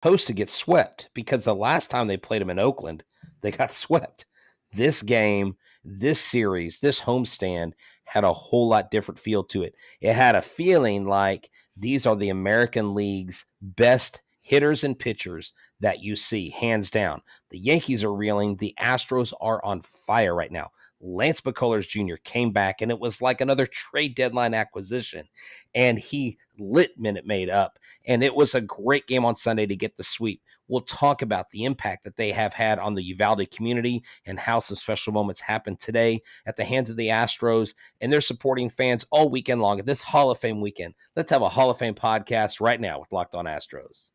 supposed to get swept because the last time they played them in Oakland, they got swept. This game, this series, this homestand had a whole lot different feel to it. It had a feeling like these are the American League's best hitters and pitchers that you see, hands down. The Yankees are reeling. The Astros are on fire right now. Lance McCullers Jr. came back, and it was like another trade deadline acquisition, and he lit Minute Maid up, and it was a great game on Sunday to get the sweep. We'll talk about the impact that they have had on the Uvalde community and how some special moments happened today at the hands of the Astros and their supporting fans all weekend long at this Hall of Fame weekend. Let's have a Hall of Fame podcast right now with Locked On Astros.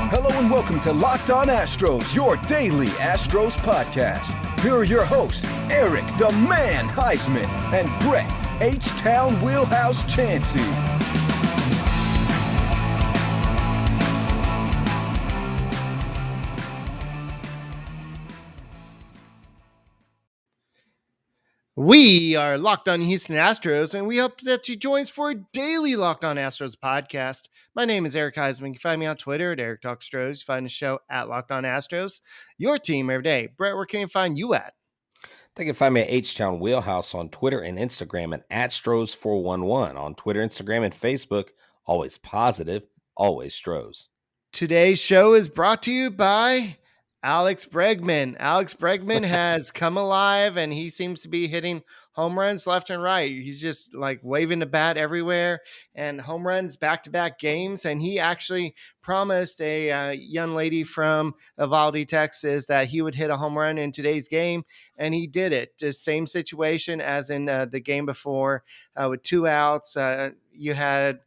Hello and welcome to Locked On Astros, your daily Astros podcast. Here are your hosts, Eric the Man Huysman and Brett H-Town Wheelhouse Chancey. We are Locked On Houston Astros, and we hope that you join us for a daily Locked On Astros podcast. My name is Eric Huysman. You can find me on Twitter at Eric Talks Astros. Find the show at Locked On Astros. Your team every day. Brett, where can you find you at? They can find me at H-Town Wheelhouse on Twitter and Instagram at Astros411 on Twitter, Instagram, and Facebook. Always positive, always Stros. Today's show is brought to you by Alex Bregman. Alex Bregman has come alive, and he seems to be hitting home runs left and right. He's just like waving the bat everywhere and home runs back-to-back games. And he actually promised a young lady from Uvalde, Texas, that he would hit a home run in today's game, and he did it. The same situation as in the game before with 2 outs. You had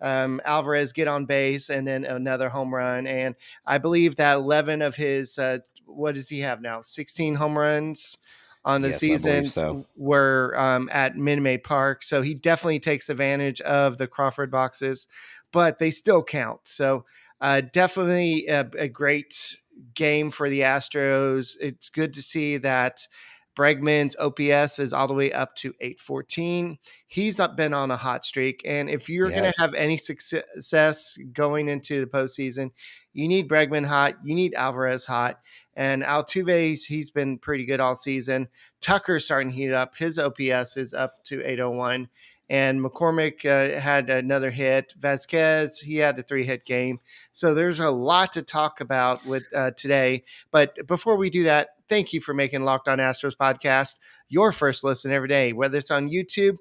Alvarez get on base and then another home run. And I believe that 11 of his, what does he have now? 16 home runs on the season were at Minute Maid Park. So he definitely takes advantage of the Crawford boxes, but they still count. So definitely a great game for the Astros. It's good to see that Bregman's OPS is all the way up to 814. He's not been on a hot streak. And if you're going to have any success going into the postseason, you need Bregman hot. You need Alvarez hot. And Altuve's, he's been pretty good all season. Tucker's starting to heat up. His OPS is up to 801. And McCormick had another hit. Vasquez, he had a 3-hit game. So there's a lot to talk about with today. But before we do that, thank you for making Locked On Astros podcast your first listen every day. Whether it's on YouTube,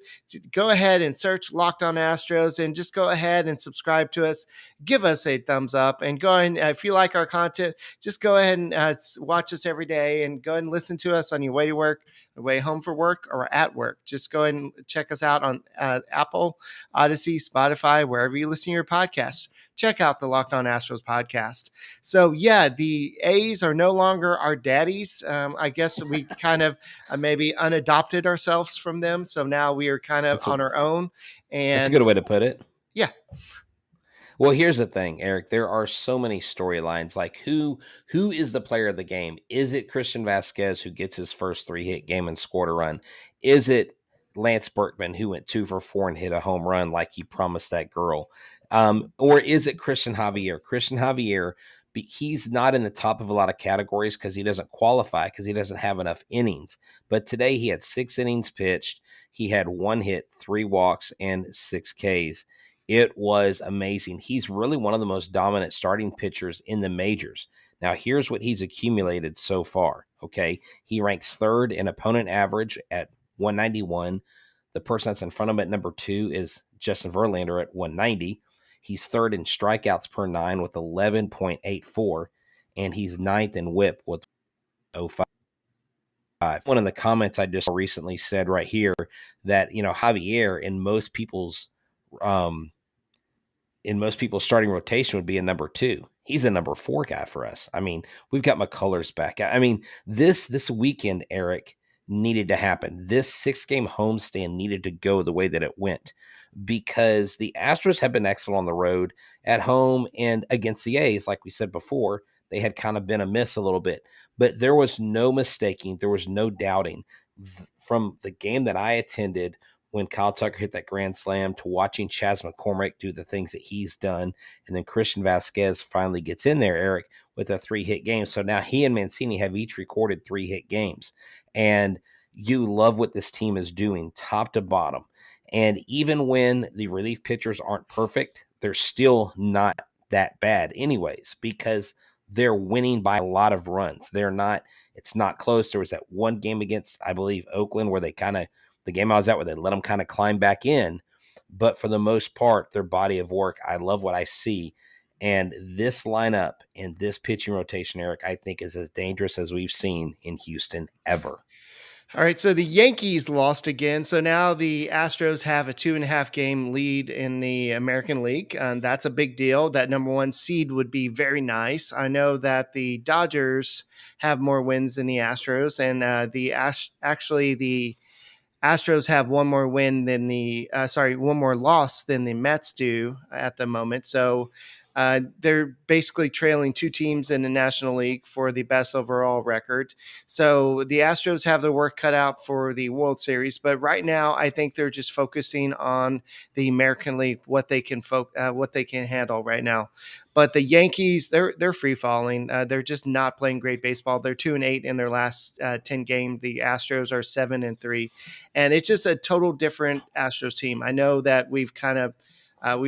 go ahead and search Locked On Astros and just go ahead and subscribe to us. Give us a thumbs up and go ahead. If you like our content, just go ahead and watch us every day and go ahead and listen to us on your way to work, way home for work, or at work. Just go ahead and check us out on Apple, Odyssey, Spotify, wherever you listen to your podcasts. Check out the Locked On Astros podcast. So, yeah, the A's are no longer our daddies. I guess we kind of maybe unadopted ourselves from them. So now we are kind of on our own. And that's a good way to put it. Yeah. Well, here's the thing, Eric. There are so many storylines. Like who is the player of the game? Is it Christian Vasquez, who gets his first 3-hit game and scored a run? Is it Lance Berkman, who went 2 for 4 and hit a home run like he promised that girl? Or is it Cristian Javier? Cristian Javier, he's not in the top of a lot of categories because he doesn't qualify because he doesn't have enough innings. But today he had 6 innings pitched. He had 1 hit, 3 walks, and 6 Ks. It was amazing. He's really one of the most dominant starting pitchers in the majors. Now, here's what he's accumulated so far, okay? He ranks 3rd in opponent average at 191. The person that's in front of him at number 2 is Justin Verlander at 190. He's 3rd in strikeouts per 9 with 11.84, and he's 9th in WHIP with 0.05. One of the comments I just recently said right here that, Javier in most people's starting rotation would be a number 2. He's a number 4 guy for us. I mean, we've got McCullers back. I mean, this weekend, Eric, needed to happen. This 6-game homestand needed to go the way that it went because the Astros have been excellent on the road, at home, and against the A's. Like we said before, they had kind of been a miss a little bit, but there was no mistaking. There was no doubting from the game that I attended when Kyle Tucker hit that grand slam to watching Chas McCormick do the things that he's done. And then Christian Vasquez finally gets in there, Eric, with a 3-hit game. So now he and Mancini have each recorded 3-hit games. And you love what this team is doing top to bottom. And even when the relief pitchers aren't perfect, they're still not that bad anyways, because they're winning by a lot of runs. It's not close. There was that one game against, I believe, Oakland where the game I was at where they let them kind of climb back in. But for the most part, their body of work, I love what I see. And this lineup and this pitching rotation, Eric, I think is as dangerous as we've seen in Houston ever. All right, so the Yankees lost again. So now the Astros have a 2.5 game lead in the American League. That's a big deal. That number one seed would be very nice. I know that the Dodgers have more wins than the Astros, and actually the Astros have one more win than one more loss than the Mets do at the moment. So they're basically trailing two teams in the National League for the best overall record. So the Astros have their work cut out for the World Series, but right now I think they're just focusing on the American League, what they can handle right now. But the Yankees, they're free falling. They're just not playing great baseball. They're 2-8 in their last 10 games. The Astros are 7-3, and it's just a total different Astros team. I know that we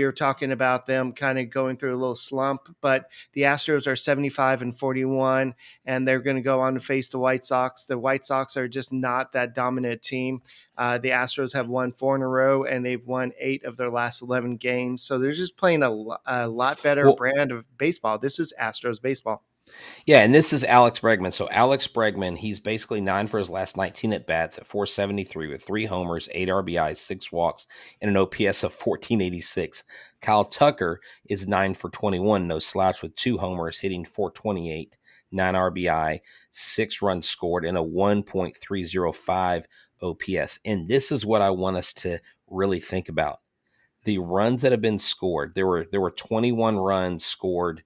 were talking about them kind of going through a little slump, but the Astros are 75-41, and they're going to go on to face the White Sox. The White Sox are just not that dominant team. The Astros have won 4 in a row, and they've won 8 of their last 11 games. So they're just playing a lot better brand of baseball. This is Astros baseball. Yeah, and this is Alex Bregman. So Alex Bregman, he's basically 9 for his last 19 at bats at 473 with 3 homers, 8 RBIs, 6 walks, and an OPS of 1486. Kyle Tucker is 9 for 21, no slouch with 2 homers, hitting 428, 9 RBI, 6 runs scored, and a 1.305 OPS. And this is what I want us to really think about. The runs that have been scored, there were 21 runs scored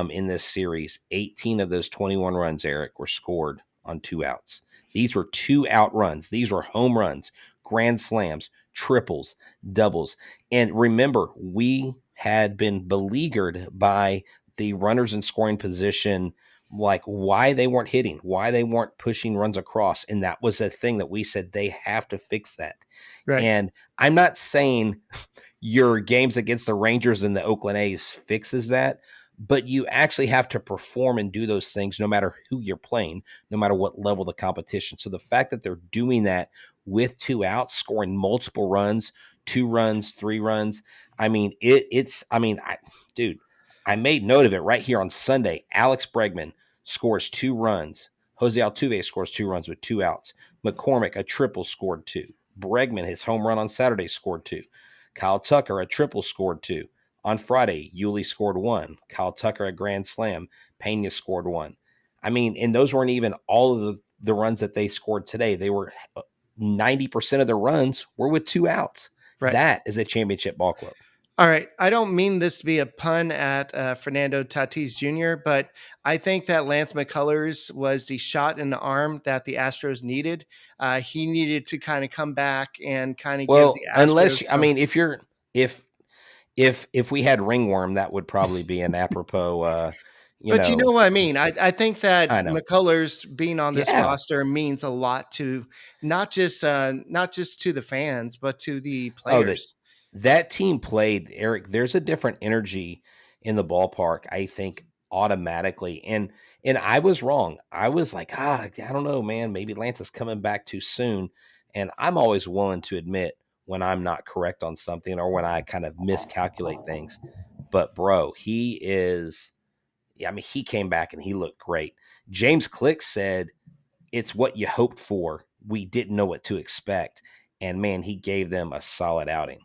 in this series. 18 of those 21 runs, Eric, were scored on 2 outs. These were 2-out runs. These were home runs, grand slams, triples, doubles. And remember, we had been beleaguered by the runners in scoring position, like why they weren't hitting, why they weren't pushing runs across. And that was a thing that we said they have to fix that. Right. And I'm not saying your games against the Rangers and the Oakland A's fixes that, but you actually have to perform and do those things no matter who you're playing, no matter what level of the competition. So the fact that they're doing that with 2 outs, scoring multiple runs, 2 runs, 3 runs, I mean, I made note of it right here on Sunday. Alex Bregman scores 2 runs. Jose Altuve scores 2 runs with 2 outs. McCormick, a triple, scored 2. Bregman, his home run on Saturday, scored 2. Kyle Tucker, a triple, scored 2. On Friday, Yuli scored 1. Kyle Tucker, a grand slam. Pena scored 1. I mean, and those weren't even all of the runs that they scored today. They were 90% of the runs were with 2 outs. Right. That is a championship ball club. All right. I don't mean this to be a pun at Fernando Tatis Jr., but I think that Lance McCullers was the shot in the arm that the Astros needed. He needed to kind of come back and kind of give the Astros. If we had ringworm, that would probably be an apropos. But you know what I mean? I think that I know. McCullers being on this Yeah. roster means a lot to not just to the fans, but to the players. That team played, Eric. There's a different energy in the ballpark, I think, automatically. And I was wrong. I was like, I don't know, man. Maybe Lance is coming back too soon. And I'm always willing to admit when I'm not correct on something or when I kind of miscalculate things. But bro, he came back and he looked great. James Click said, it's what you hoped for. We didn't know what to expect. And man, he gave them a solid outing.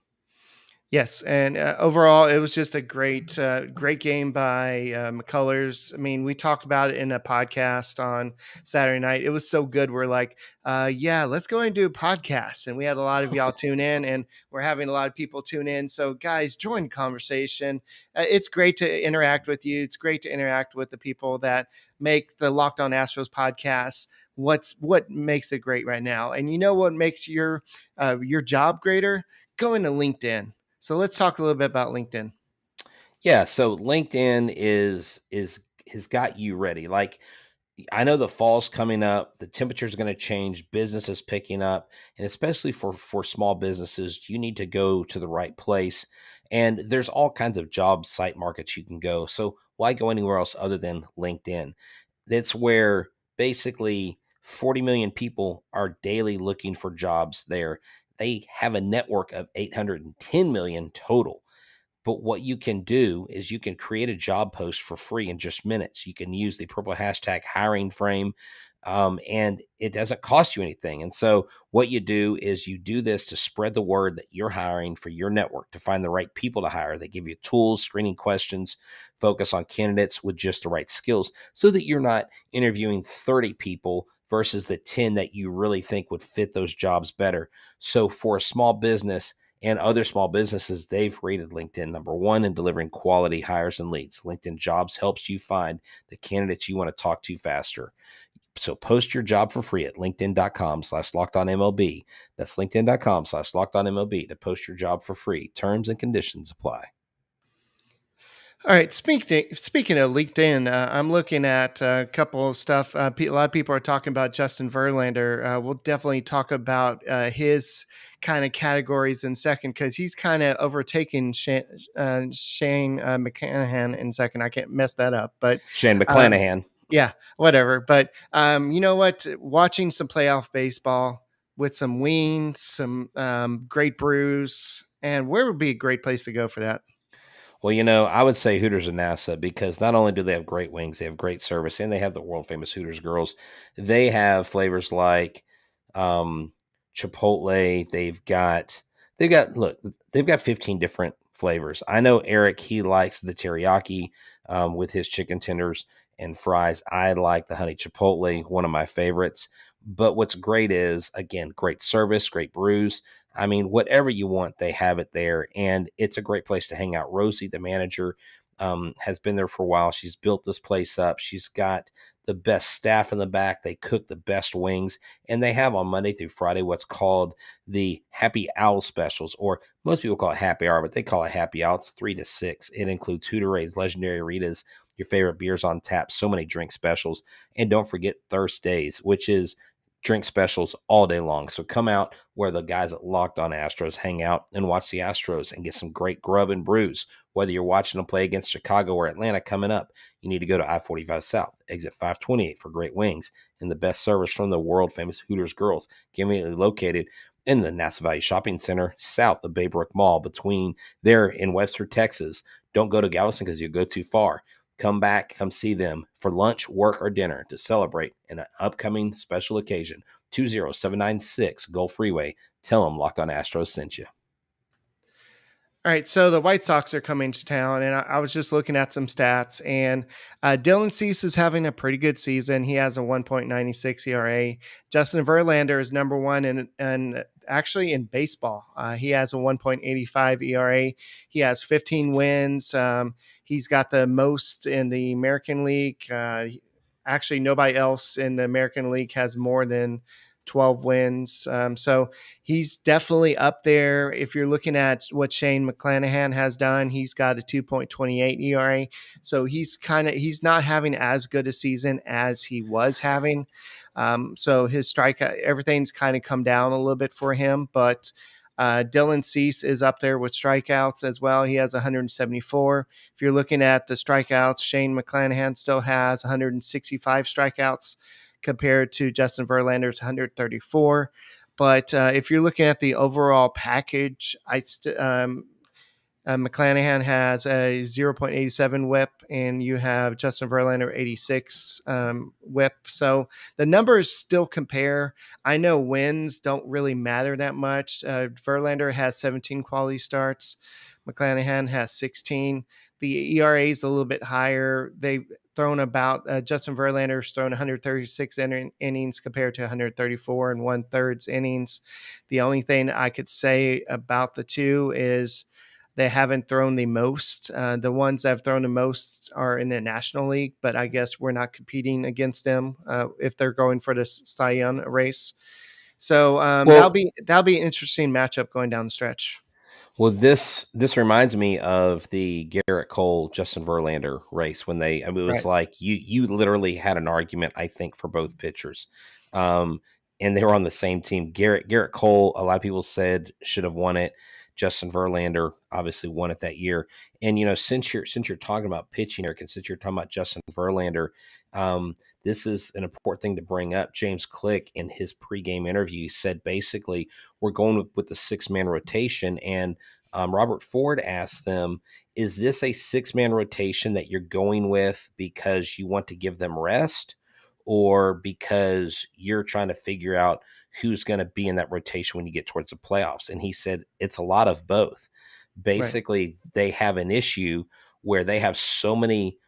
Yes, and overall, it was just a great game by McCullers. I mean, we talked about it in a podcast on Saturday night. It was so good. We're like, yeah, let's go and do a podcast. And we had a lot of y'all tune in, and we're having a lot of people tune in. So, guys, join the conversation. It's great to interact with you. It's great to interact with the people that make the Locked On Astros podcast what makes it great right now. And you know what makes your job greater? Going to LinkedIn. So let's talk a little bit about LinkedIn. Yeah, so LinkedIn is has got you ready. Like, I know the fall's coming up, the temperature's going to change, business is picking up, and especially for small businesses, you need to go to the right place. And there's all kinds of job site markets you can go. So why go anywhere else other than LinkedIn? That's where basically 40 million people are daily looking for jobs there. They have a network of 810 million total. But what you can do is you can create a job post for free in just minutes. You can use the purple hashtag hiring frame, and it doesn't cost you anything. And so, what you do is you do this to spread the word that you're hiring for your network to find the right people to hire. They give you tools, screening questions, focus on candidates with just the right skills so that you're not interviewing 30 people versus the 10 that you really think would fit those jobs better. So, for a small business, and other small businesses, they've rated LinkedIn number one in delivering quality hires and leads. LinkedIn Jobs helps you find the candidates you want to talk to faster. So post your job for free at linkedin.com/lockedonmlb. That's linkedin.com/lockedonmlb to post your job for free. Terms and conditions apply. All right. Speaking of LinkedIn, I'm looking at a couple of stuff. A lot of people are talking about Justin Verlander. We'll definitely talk about his kind of categories in second because he's kind of overtaking Shane McClanahan in second. I can't mess that up, but Shane um, McClanahan. yeah, whatever. But you know what? Watching some playoff baseball with some wings, some great brews, and where would be a great place to go for that? Well, I would say Hooters and NASA because not only do they have great wings, they have great service, and they have the world famous Hooters girls. They have flavors like um, Chipotle. They've got 15 different flavors. I know Eric, he likes the teriyaki with his chicken tenders and fries. I like the honey Chipotle, one of my favorites. But what's great is, again, great service, great brews. I mean, whatever you want, they have it there, and it's a great place to hang out. Rosie, the manager, has been there for a while. She's built this place up. She's got the best staff in the back. They cook the best wings, and they have on Monday through Friday what's called the Happy Owl specials, or most people call it Happy Hour, but they call it Happy Hour. It's 3 to 6. It includes Hooterades, Legendary Ritas, your favorite beers on tap, so many drink specials, and don't forget Thursdays, which is drink specials all day long. So come out where the guys at Locked On Astros hang out and watch the Astros and get some great grub and brews. Whether you're watching them play against Chicago or Atlanta coming up, you need to go to I-45 South, exit 528 for great wings and the best service from the world famous Hooters girls, conveniently located in the Nassa Valley Shopping Center, south of Baybrook Mall, between there in Webster, Texas. Don't go to Galveston because you go too far. Come back, come see them for lunch, work, or dinner to celebrate an upcoming special occasion. 20796 Gulf Freeway. Tell them Locked On Astros sent you. All right, so the White Sox are coming to town, and I was just looking at some stats, and Dylan Cease is having a pretty good season. He has a 1.96 ERA. Justin Verlander is number one and actually in baseball. He has a 1.85 ERA. He has 15 wins. He's got the most in the American League. Actually, nobody else in the American League has more than 12 wins. So he's definitely up there. If you're looking at what Shane McClanahan has done, he's got a 2.28 ERA. So he's not having as good a season as he was having. So his strikeout, everything's kind of come down a little bit for him, but Dylan Cease is up there with strikeouts as well. He has 174. If you're looking at the strikeouts, Shane McClanahan still has 165 strikeouts compared to Justin Verlander's 134. But if you're looking at the overall package, McClanahan has a 0.87 whip, and you have Justin Verlander 86 whip. So the numbers still compare. I know wins don't really matter that much. Verlander has 17 quality starts. McClanahan has 16. The ERA is a little bit higher. They've thrown about Justin Verlander's thrown 136 innings compared to 134 and 1/3 innings. The only thing I could say about the two is they haven't thrown the most. The ones that have thrown the most are in the National League, but I guess we're not competing against them if they're going for this Cy Young race. So Well, that'll be an interesting matchup going down the stretch. Well, this reminds me of the Garrett Cole Justin Verlander race when I mean, it was Right. like you literally had an argument, I think, for both pitchers, um, and they were on the same team. Garrett Cole, a lot of people said should have won it. Justin Verlander obviously won it that year. And since you're talking about pitching, Eric, and since you're talking about Justin Verlander, this is an important thing to bring up. James Click in his pregame interview said basically we're going with the 6-man rotation. And Robert Ford asked them, is this a 6-man rotation that you're going with because you want to give them rest or because you're trying to figure out who's going to be in that rotation when you get towards the playoffs? And he said it's a lot of both. Right. Basically, they have an issue where they have so many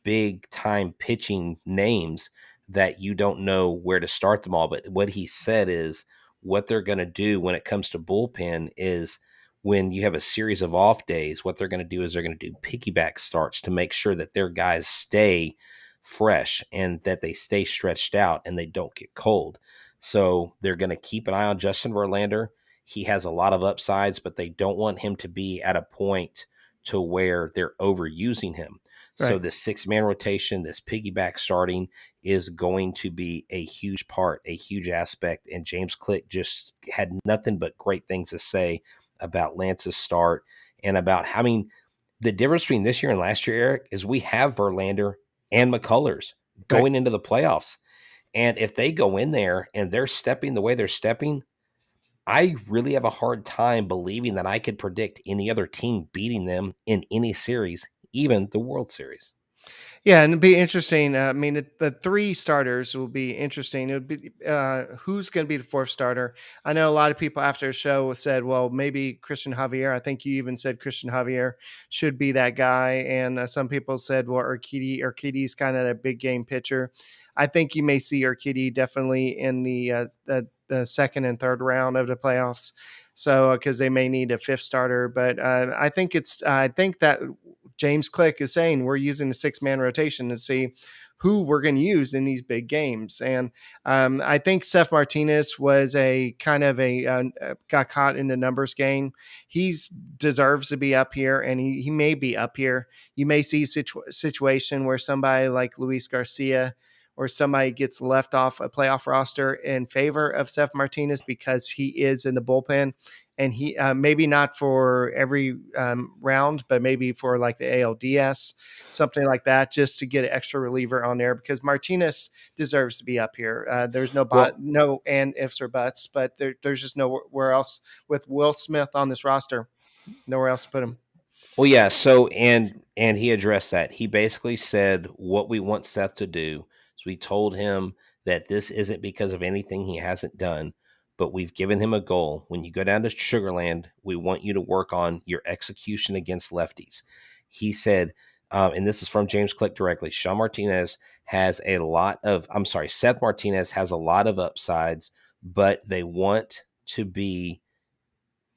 big time pitching names that you don't know where to start them all. But what he said is what they're going to do when it comes to bullpen is when you have a series of off days, what they're going to do is they're going to do piggyback starts to make sure that their guys stay fresh and that they stay stretched out and they don't get cold. So they're going to keep an eye on Justin Verlander. He has a lot of upsides, but they don't want him to be at a point to where they're overusing him. So Right. this 6-man rotation, this piggyback starting is going to be a huge part, a huge aspect. And James Click just had nothing but great things to say about Lance's start and about I mean, the difference between this year and last year, Eric, is we have Verlander and McCullers Right. going into the playoffs. And if they go in there and they're stepping the way they're stepping, I really have a hard time believing that I could predict any other team beating them in any series, even the World Series. Yeah, and it'd be interesting. I mean, the three starters will be interesting. It would be who's going to be the fourth starter. I know a lot of people after the show said, "Well, maybe Cristian Javier." I think you even said Cristian Javier should be that guy, and some people said, "Well, Urquidy's kind of a big game pitcher." I think you may see Urquidy definitely in the second and third round of the playoffs. So, because they may need a fifth starter, but I think that James Click is saying we're using the 6-man rotation to see who we're going to use in these big games. And I think Seth Martinez was a kind of got caught in the numbers game. He deserves to be up here, and he may be up here. You may see a situation where somebody like Luis Garcia or somebody gets left off a playoff roster in favor of Seth Martinez because he is in the bullpen. And he maybe not for every round, but maybe for like the ALDS, something like that, just to get an extra reliever on there because Martinez deserves to be up here. There's Well, no and ifs or buts, but there's just nowhere else with Will Smith on this roster. Nowhere else to put him. Well, yeah. So, and he addressed that. He basically said what we want Seth to do. So we told him that this isn't because of anything he hasn't done, but we've given him a goal. When you go down to Sugarland, we want you to work on your execution against lefties. He said, and this is from James Click directly. Seth Martinez has a lot of upsides, but they want to be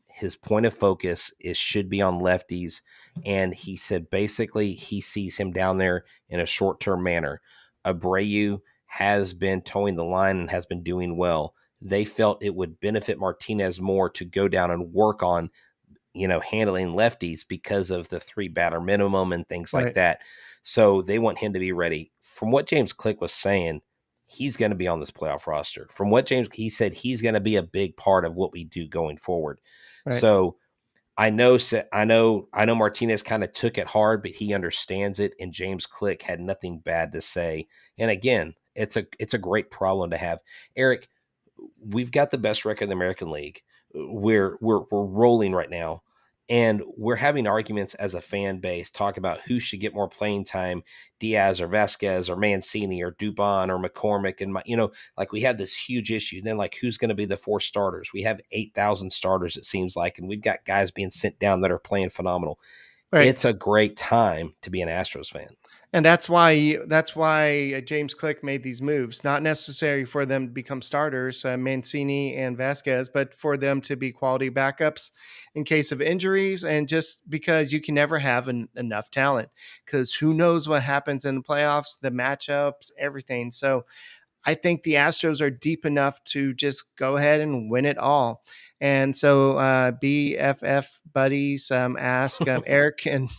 his point of focus is should be on lefties. And he said basically he sees him down there in a short-term manner. Abreu has been towing the line and has been doing well. They felt it would benefit Martinez more to go down and work on, handling lefties because of the 3-batter minimum and things like Right. that. So they want him to be ready. From what James Click was saying, he's going to be on this playoff roster. He said he's going to be a big part of what we do going forward. Right. So I know Martinez kind of took it hard, but he understands it. And James Click had nothing bad to say. And again, it's a great problem to have. Eric, we've got the best record in the American League. We're rolling right now, and we're having arguments as a fan base talk about who should get more playing time, Diaz or Vasquez or Mancini or Dubon or McCormick, and like we have this huge issue. Then like who's going to be the 4 starters? We have 8,000 starters it seems like, and we've got guys being sent down that are playing phenomenal. Right. It's a great time to be an Astros fan. And that's why James Click made these moves, not necessary for them to become starters, Mancini and Vasquez, but for them to be quality backups. in case of injuries, and just because you can never have enough talent, because who knows what happens in the playoffs, the matchups, everything. So I think the Astros are deep enough to just go ahead and win it all. And so, BFF buddies, ask Eric and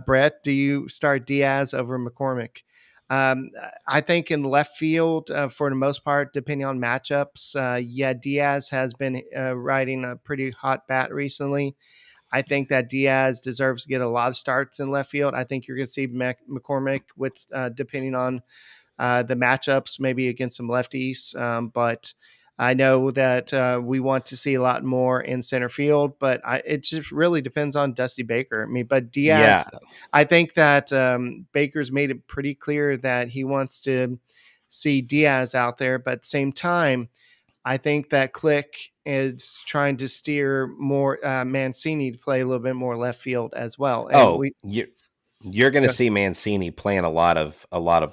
Brett, do you start Diaz over McCormick? Um, I think in left field, for the most part, depending on matchups, yeah, Diaz has been riding a pretty hot bat recently. I think that Diaz deserves to get a lot of starts in left field. I think you're going to see McCormick with, depending on the matchups, maybe against some lefties. But I know that we want to see a lot more in center field, but it just really depends on Dusty Baker. I mean, but Yeah. Diaz, I think that Baker's made it pretty clear that he wants to see Diaz out there, but at the same time, I think that Click is trying to steer more Mancini to play a little bit more left field as well. And Oh, you're going to see Mancini playing a lot of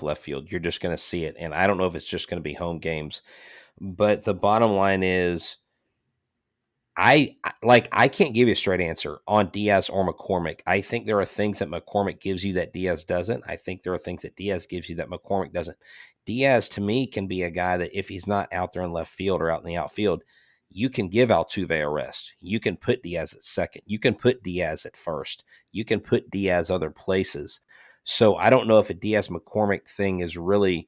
left field. You're just going to see it, and I don't know if it's just going to be home games, but the bottom line is, I can't give you a straight answer on Diaz or McCormick. I think there are things that McCormick gives you that Diaz doesn't. I think there are things that Diaz gives you that McCormick doesn't. Diaz to me can be a guy that if he's not out there in left field or out in the outfield, you can give Altuve a rest. You can put Diaz at second. You can put Diaz at first. You can put Diaz other places. So I don't know if a Diaz McCormick thing is really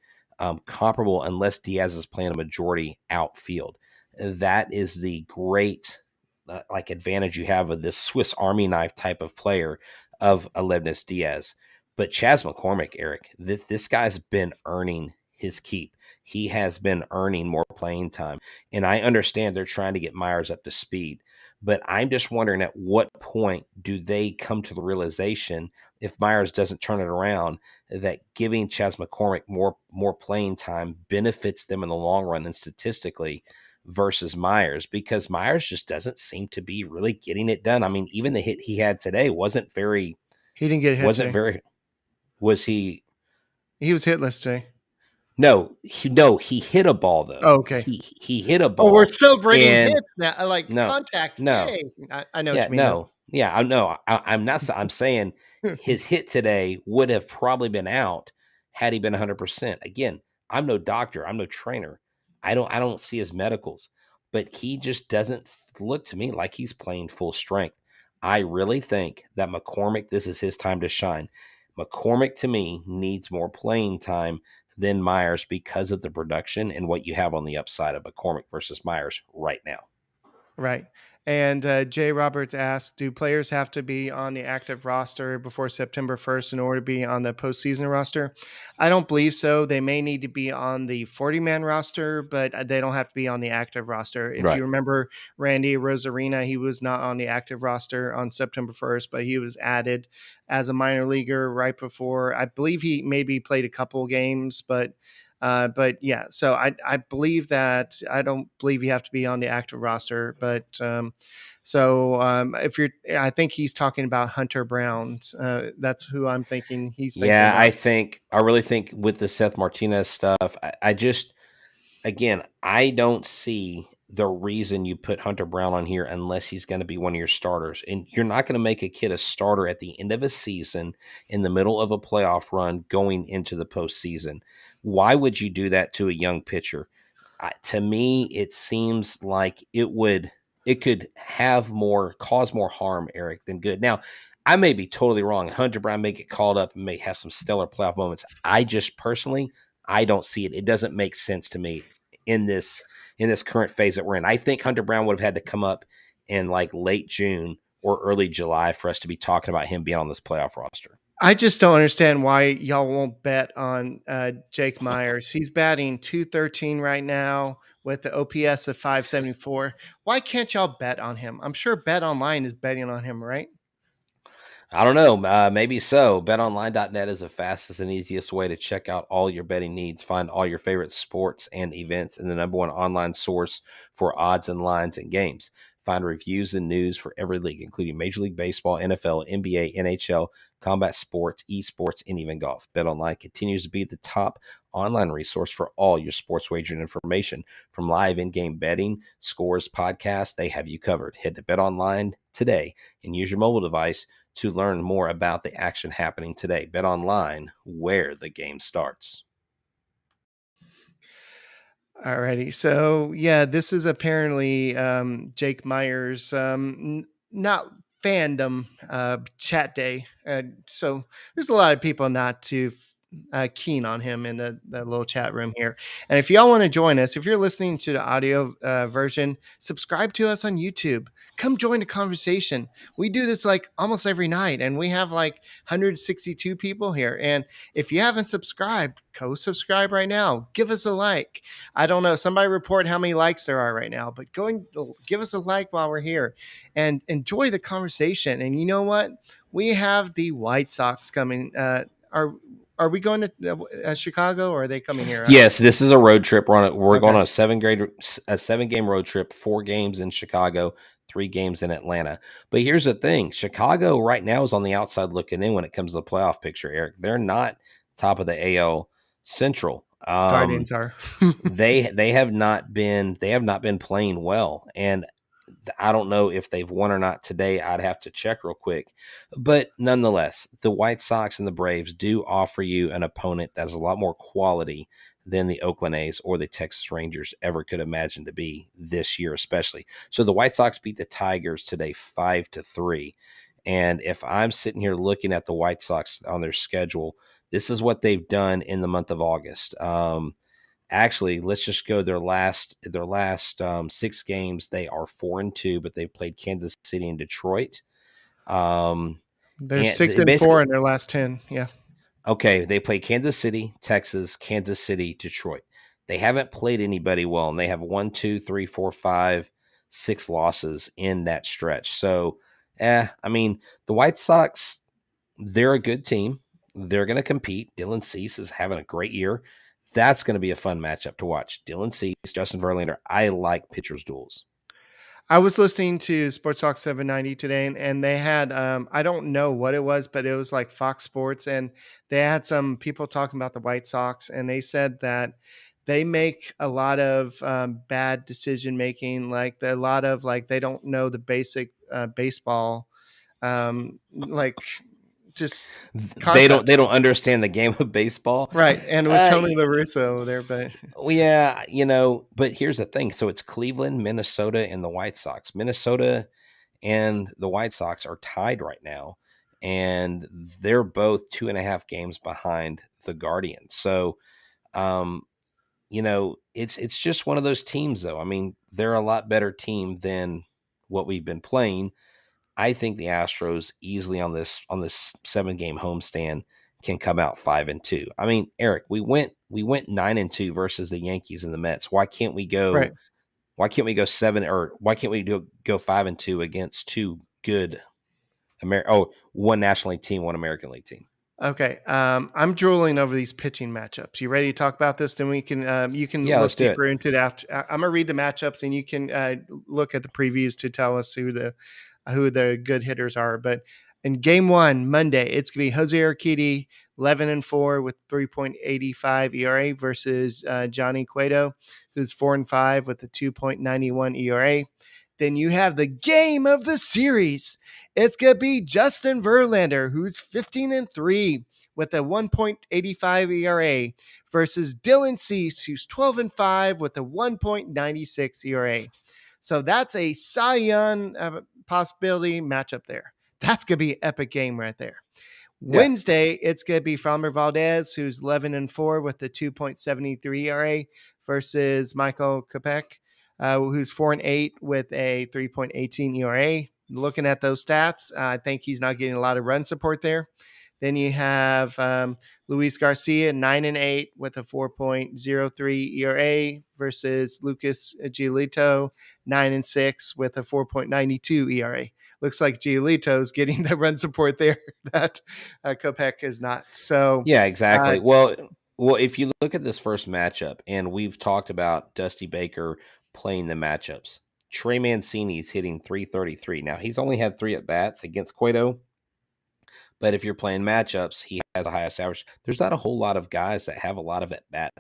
comparable unless Diaz is playing a majority outfield. That is the great advantage you have of this Swiss Army knife type of player of Alednis Diaz. But Chas McCormick, Eric, this guy's been earning his keep. He has been earning more playing time. And I understand they're trying to get Myers up to speed. But I'm just wondering at what point do they come to the realization, if Myers doesn't turn it around, that giving Chas McCormick more playing time benefits them in the long run and statistically versus Myers, because Myers just doesn't seem to be really getting it done. I mean, even the hit he had today wasn't very, he didn't get hit today. Was he? He was hitless today. No, he hit a ball though. Oh, okay. He hit a ball. Oh, we're celebrating hits now, contact. No, Hey, I know yeah, what you mean. no, yeah, I know. I'm not. I'm saying his hit today would have probably been out had he been 100%. Again, I'm no doctor. I'm no trainer. I don't see his medicals, but he just doesn't look to me like he's playing full strength. I really think that McCormick, this is his time to shine. McCormick to me needs more playing time than Myers because of the production and what you have on the upside of McCormick versus Myers right now. Right. And Jay Roberts asked, do players have to be on the active roster before September 1st in order to be on the postseason roster? I don't believe so. They may need to be on the 40-man roster, but they don't have to be on the active roster. If you remember Randy Rosarina, he was not on the active roster on September 1st, but he was added as a minor leaguer right before. I believe he maybe played a couple games, but yeah, so I believe that I don't believe you have to be on the active roster, but if you're, I think he's talking about Hunter Brown. That's who I'm thinking. He's thinking yeah, about. I really think with the Seth Martinez stuff, I just, again, I don't see the reason you put Hunter Brown on here unless he's going to be one of your starters. And you're not going to make a kid a starter at the end of a season in the middle of a playoff run going into the postseason. Why would you do that to a young pitcher? To me, it seems like it could cause more harm, Eric, than good. Now, I may be totally wrong. Hunter Brown may get called up and may have some stellar playoff moments. I just personally, I don't see it. It doesn't make sense to me in this current phase that we're in. I think Hunter Brown would have had to come up in like late June or early July for us to be talking about him being on this playoff roster. I just don't understand why y'all won't bet on Jake Myers. He's batting .213 right now with the OPS of 574. Why can't y'all bet on him? I'm sure Bet Online is betting on him, right? I don't know. Maybe so. BetOnline.net is the fastest and easiest way to check out all your betting needs. Find all your favorite sports and events and the #1 online source for odds and lines and games. Find reviews and news for every league, including Major League Baseball, NFL, NBA, NHL, combat sports, esports, and even golf. BetOnline continues to be the top online resource for all your sports wagering information. From live in-game betting, scores, podcasts, they have you covered. Head to BetOnline today and use your mobile device to learn more about the action happening today. BetOnline, where the game starts. Alrighty. So yeah, this is apparently Jake Meyer's not fandom chat day. So there's a lot of people not too keen on him in the little chat room here. And if y'all want to join us, if you're listening to the audio version, subscribe to us on YouTube. Come join the conversation. We do this like almost every night, and we have like 162 people here. And if you haven't subscribed, go subscribe right now. Give us a like. I don't know. Somebody report how many likes there are right now, but go and give us a like while we're here and enjoy the conversation. And you know what? We have the White Sox coming. Are we going to Chicago, or are they coming here? Yes, this is a road trip. We're going Okay. on a 7-game road trip, 4 games in Chicago, 3 games in Atlanta. But here's the thing. Chicago right now is on the outside looking in when it comes to the playoff picture, Eric. They're not top of the AL Central. Guardians are. They have not been playing well, and I don't know if they've won or not today. I'd have to check real quick. But nonetheless, the White Sox and the Braves do offer you an opponent that is a lot more quality than the Oakland A's or the Texas Rangers ever could imagine to be this year, especially. So the White Sox beat the Tigers today 5-3. And if I'm sitting here looking at the White Sox on their schedule, this is what they've done in the month of August. Actually, let's just go their last 6 games. They are 4-2, but they've played Kansas City and Detroit. They're And 6-4 in their last 10. Yeah. Okay, they play Kansas City, Texas, Kansas City, Detroit. They haven't played anybody well, and they have 1, 2, 3, 4, 5, 6 losses in that stretch. So, I mean, the White Sox, they're a good team. They're going to compete. Dylan Cease is having a great year. That's going to be a fun matchup to watch. Dylan Cease, Justin Verlander. I like pitchers' duels. I was listening to Sports Talk 790 today, and they had, I don't know what it was, but it was like Fox Sports, and they had some people talking about the White Sox, and they said that they make a lot of bad decision making, like a lot of like they don't know the basic baseball, like just concepts. They don't understand the game of baseball. Right. And with Tony La Russa there, but Yeah, but here's the thing. So it's Cleveland, Minnesota, and the White Sox. Minnesota and the White Sox are tied right now, and they're both 2.5 games behind the Guardians. So, it's just one of those teams, though. I mean, they're a lot better team than what we've been playing. I think the Astros easily on this 7-game homestand can come out 5-2. I mean, Eric, we went 9-2 versus the Yankees and the Mets. Why can't we go? right. Why can't we go 7 or why can't we go 5-2 against 2 good one National League team, one American League team? Okay. I'm drooling over these pitching matchups. You ready to talk about this? Then we can you can Yeah, look let's do it. deeper into it after. I'm gonna read the matchups, and you can look at the previews to tell us who the good hitters are. But in game 1, Monday, it's gonna be Jose Urquidy, 11-4 with 3.85 ERA versus Johnny Cueto, who's 4-5 with a 2.91 ERA. Then you have the game of the series. It's going to be Justin Verlander, who's 15-3 with a 1.85 ERA versus Dylan Cease, who's 12-5 with a 1.96 ERA. So that's a Cy Young possibility matchup there. That's going to be an epic game right there. Yeah. Wednesday, it's going to be Framber Valdez, who's 11-4 with the 2.73 ERA versus Michael Kopech, who's 4-8 with a 3.18 ERA. Looking at those stats, I think he's not getting a lot of run support there. Then you have Luis Garcia, 9-8 with a 4.03 ERA versus Lucas Giolito, 9-6 with a 4.92 ERA. Looks like Giolito's getting the run support there that Kopech is not. So Yeah, exactly. Well, if you look at this first matchup, and we've talked about Dusty Baker playing the matchups, Trey Mancini's hitting 333. Now, he's only had 3 at bats against Cueto, but if you're playing matchups, he has the highest average. There's not a whole lot of guys that have a lot of at bats.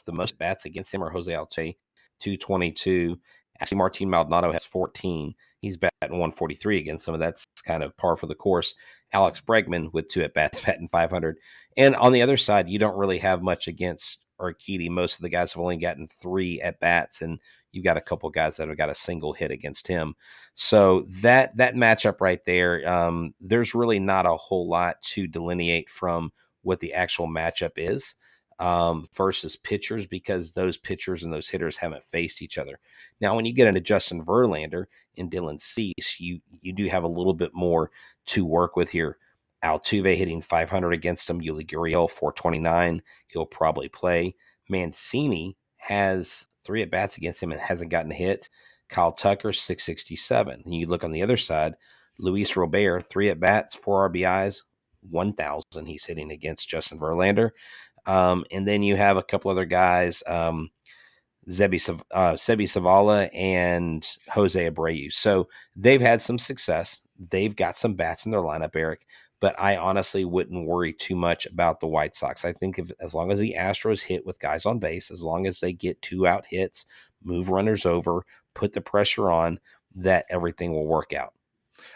The most bats against him are Jose Altuve, 222. Actually, Martin Maldonado has 14. He's batting 143 against him. That's kind of par for the course. Alex Bregman with 2 at bats, batting 500. And on the other side, you don't really have much against Urquidy. Most of the guys have only gotten 3 at bats, and you've got a couple guys that have got a single hit against him. So that matchup right there, there's really not a whole lot to delineate from what the actual matchup is versus pitchers, because those pitchers and those hitters haven't faced each other. Now, when you get into Justin Verlander and Dylan Cease, you do have a little bit more to work with here. Altuve hitting 500 against him. Yuli Gurriel 429. He'll probably play. Mancini has 3 at bats against him and hasn't gotten a hit. Kyle Tucker 667. And you look on the other side, Luis Robert 3 at bats, 4 RBIs, 1,000. He's hitting against Justin Verlander. And then you have a couple other guys, Sebi Savala and Jose Abreu. So they've had some success. They've got some bats in their lineup, Eric. But I honestly wouldn't worry too much about the White Sox. I think as long as the Astros hit with guys on base, as long as they get 2-out hits, move runners over, put the pressure on, that everything will work out.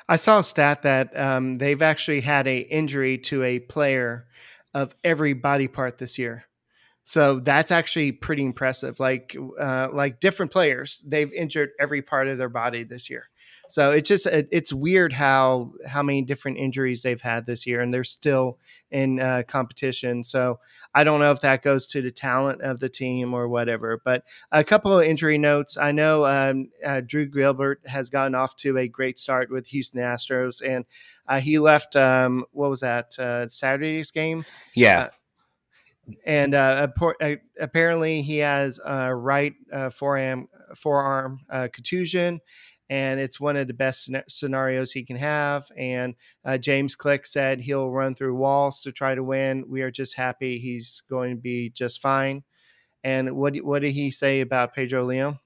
I saw a stat that they've actually had a injury to a player of every body part this year. So that's actually pretty impressive. Like different players, they've injured every part of their body this year. So it's weird how many different injuries they've had this year, and they're still in competition. So I don't know if that goes to the talent of the team or whatever. But a couple of injury notes. I know Drew Gilbert has gotten off to a great start with Houston Astros, and he left. What was that? Saturday's game. Yeah. And apparently he has a right forearm contusion, and it's one of the best scenarios he can have. And James Click said he'll run through walls to try to win. We are just happy he's going to be just fine. And what did he say about Pedro Leon?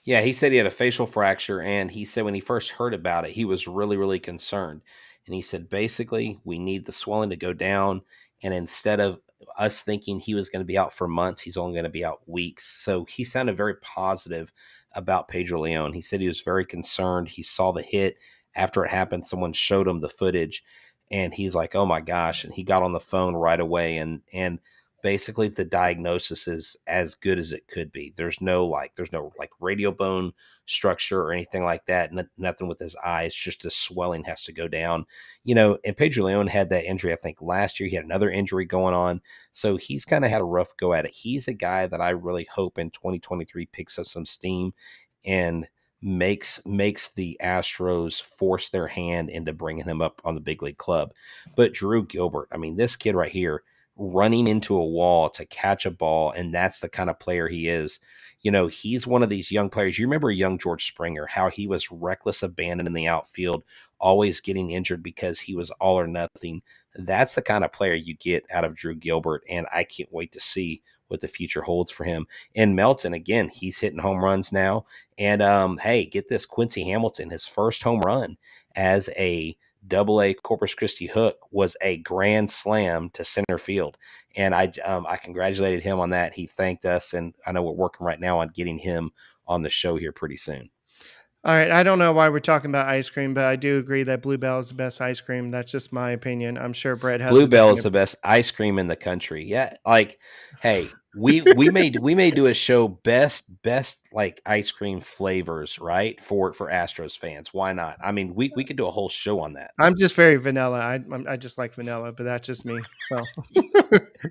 Yeah, he said he had a facial fracture, and he said when he first heard about it, he was really, really concerned. And he said, basically, we need the swelling to go down. And instead of us thinking he was going to be out for months, he's only going to be out weeks. So he sounded very positive about Pedro Leon. He said he was very concerned. He saw the hit after it happened. Someone showed him the footage, and he's like, oh my gosh. And he got on the phone right away. And basically the diagnosis is as good as it could be. There's no radio bone structure or anything like that. Nothing with his eyes, just the swelling has to go down. And Pedro Leon had that injury, I think last year. He had another injury going on. So he's kind of had a rough go at it. He's a guy that I really hope in 2023 picks up some steam and makes the Astros force their hand into bringing him up on the big league club. But Drew Gilbert, I mean, this kid right here, running into a wall to catch a ball, and that's the kind of player he is. He's one of these young players. You remember young George Springer, how he was reckless abandon in the outfield, always getting injured because he was all or nothing. That's the kind of player you get out of Drew Gilbert, and I can't wait to see what the future holds for him. And Melton, again, he's hitting home runs now. And hey, get this, Quincy Hamilton, his first home run as a Double-A Corpus Christi hook was a grand slam to center field. And I congratulated him on that. He thanked us, and I know we're working right now on getting him on the show here pretty soon. All right. I don't know why we're talking about ice cream, but I do agree that Bluebell is the best ice cream. That's just my opinion. I'm sure Brett has Bluebell is the best ice cream in the country. Yeah. Like, hey, we may do a show best like ice cream flavors, right? For Astros fans. Why not? I mean, we could do a whole show on that. I'm just very vanilla. I just like vanilla, but that's just me. So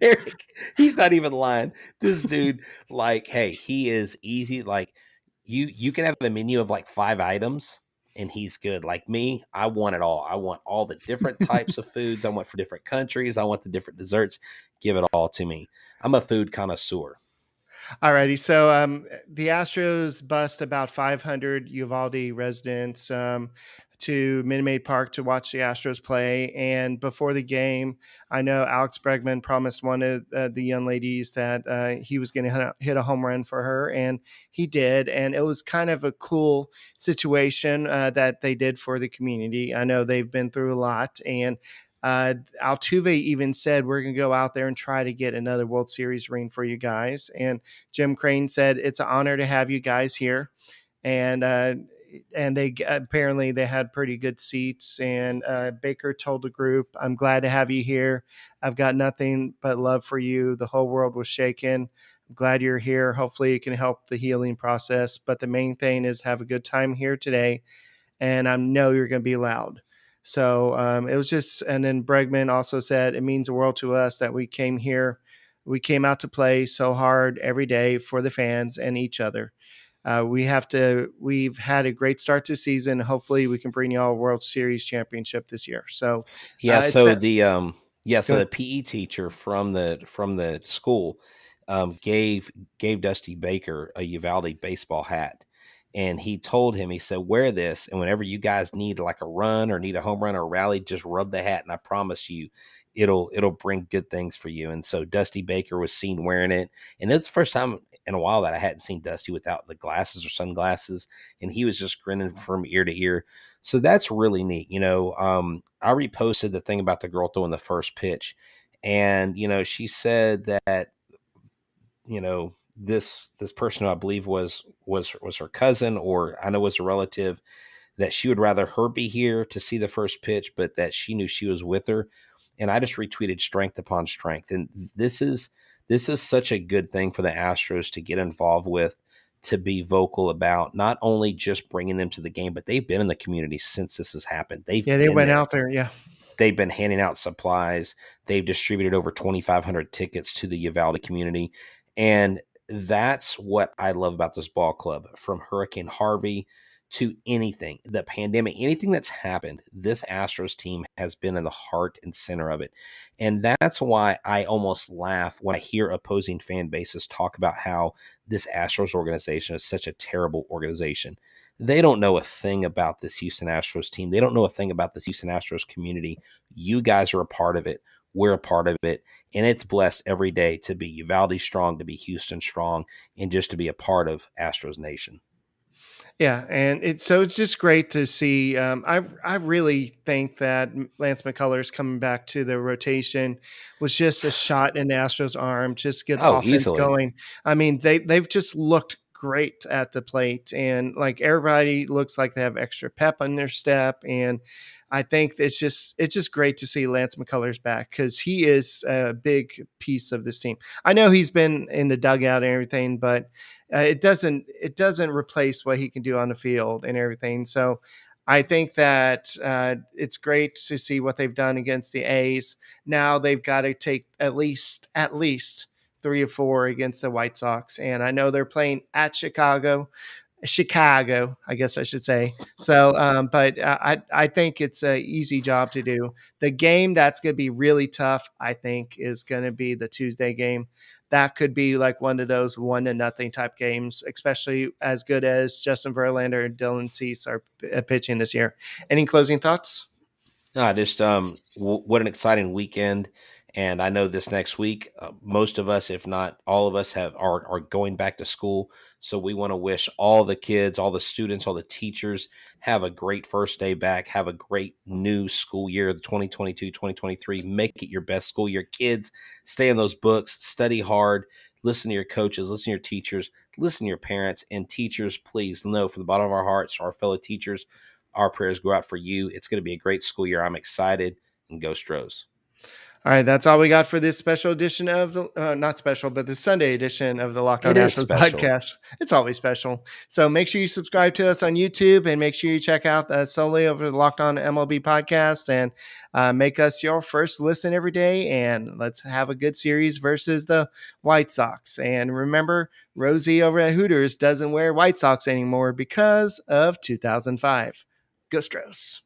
Eric, he's not even lying. This dude, like, hey, he is easy. Like, you can have a menu of like 5 items and he's good. Like me, I want it all. I want all the different types of foods. I want for different countries. I want the different desserts. Give it all to me. I'm a food connoisseur. Alrighty, so the Astros bust about 500 Uvalde residents to Minute Maid Park to watch the Astros play. And before the game, I know Alex Bregman promised one of the young ladies that he was going to hit a home run for her, and he did. And it was kind of a cool situation that they did for the community. I know they've been through a lot, and Altuve even said, we're going to go out there and try to get another World Series ring for you guys. And Jim Crane said, it's an honor to have you guys here. And they apparently they had pretty good seats. And Baker told the group, I'm glad to have you here. I've got nothing but love for you. The whole world was shaken. I'm glad you're here. Hopefully it can help the healing process. But the main thing is have a good time here today. And I know you're going to be loud. So it was just, and then Bregman also said, it means the world to us that we came here. We came out to play so hard every day for the fans and each other. We've had a great start to the season. Hopefully we can bring you all a World Series championship this year. So Yeah, it's so that. the PE teacher from the school gave Dusty Baker a Uvalde baseball hat. And he told him, he said, wear this, and whenever you guys need like a run or need a home run or a rally, just rub the hat, and I promise you it'll bring good things for you. And so Dusty Baker was seen wearing it. And it's the first time in a while that I hadn't seen Dusty without the glasses or sunglasses, and he was just grinning from ear to ear. So that's really neat. I reposted the thing about the girl throwing the first pitch, and she said that this person who I believe was her cousin, or I know was a relative, that she would rather her be here to see the first pitch, but that she knew she was with her. And I just retweeted strength upon strength. And this is such a good thing for the Astros to get involved with, to be vocal about, not only just bringing them to the game, but they've been in the community since this has happened. They've Yeah, they been went there. out there. Yeah. They've been handing out supplies. They've distributed over 2,500 tickets to the Uvalde community. And that's what I love about this ball club. From Hurricane Harvey to anything, the pandemic, anything that's happened, this Astros team has been in the heart and center of it. And that's why I almost laugh when I hear opposing fan bases talk about how this Astros organization is such a terrible organization. They don't know a thing about this Houston Astros team. They don't know a thing about this Houston Astros community. You guys are a part of it. We're a part of it. And it's blessed every day to be Uvalde strong, to be Houston strong, and just to be a part of Astros Nation. Yeah, and it's just great to see. I really think that Lance McCullers coming back to the rotation was just a shot in the Astros' arm, just get the Oh, offense easily. going. I mean, they've just looked great at the plate, and like everybody looks like they have extra pep on their step. And I think it's just great to see Lance McCullers back, because he is a big piece of this team. I know he's been in the dugout and everything, but it doesn't replace what he can do on the field and everything. So I think that it's great to see what they've done against the A's. Now they've got to take at least 3 or 4 against the White Sox, and I know they're playing at Chicago, I guess I should say. So, but I think it's an easy job to do. The game that's going to be really tough, I think, is going to be the Tuesday game. That could be like one of those 1-0 type games, especially as good as Justin Verlander and Dylan Cease are pitching this year. Any closing thoughts? No, just what an exciting weekend. And I know this next week, most of us, if not all of us, are going back to school. So we want to wish all the kids, all the students, all the teachers have a great first day back. Have a great new school year, the 2022-2023. Make it your best school year. Kids, stay in those books, study hard, listen to your coaches, listen to your teachers, listen to your parents. And teachers, please know from the bottom of our hearts, our fellow teachers, our prayers go out for you. It's going to be a great school year. I'm excited, and go Stros. All right, that's all we got for this special edition of the not special, but the Sunday edition of the Locked On It is Astros special. podcast. It's always special. So make sure you subscribe to us on YouTube, and make sure you check out solely over the Locked On MLB podcast, and make us your first listen every day. And let's have a good series versus the White Sox. And remember, Rosie over at Hooters doesn't wear White Sox anymore because of 2005. Go Stros.